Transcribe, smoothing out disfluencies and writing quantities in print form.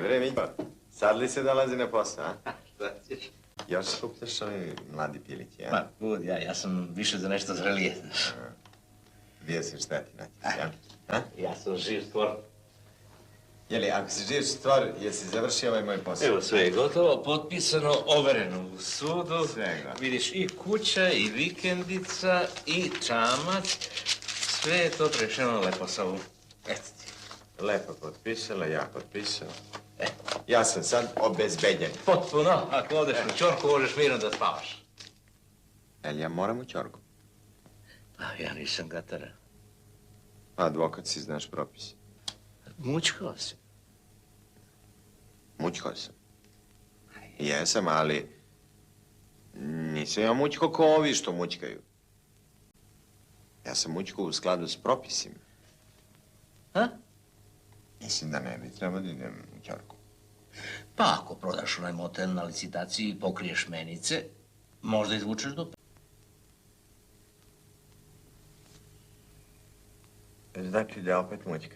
Bre, Miljko, sad li se dolazi na posao, a? Šta ćeš? Još skupljaš ovi mladi pilići, a? Ma, kud, ja sam više za nešto zrelije. Gdje si, šta ti naći, a? Ja sam živ stvor. Jeli, ako si živ stvor, jesi završio ovaj moj posao? Evo, sve je gotovo, potpisano, overeno u sudu. Sve je gotovo. Vidiš, i kuća, i vikendica, i čamac. Sve je to prešeno lepo sa ovom. Eto ti. Lepo potpisala, ja potpisao. Ja sam sad obezbeđen. Potpuno. Ako odeš u ćorku, možeš mirno da spavaš. Jel ja moram u ćorku? Pa, ja nisam gatara. Advokat si, znaš propis. Mučkao si. Mučkao sam. Jesam, ali nisam ja mučkao ko ovi što mučkaju. Ja sam mučkao u skladu s propisima. A? Mislim da ne bi trebao da idem u ćorku. Pa, ako prodaš onaj motel na licitaciji i pokriješ menice, možda izvučeš do... Znači da opet mučka.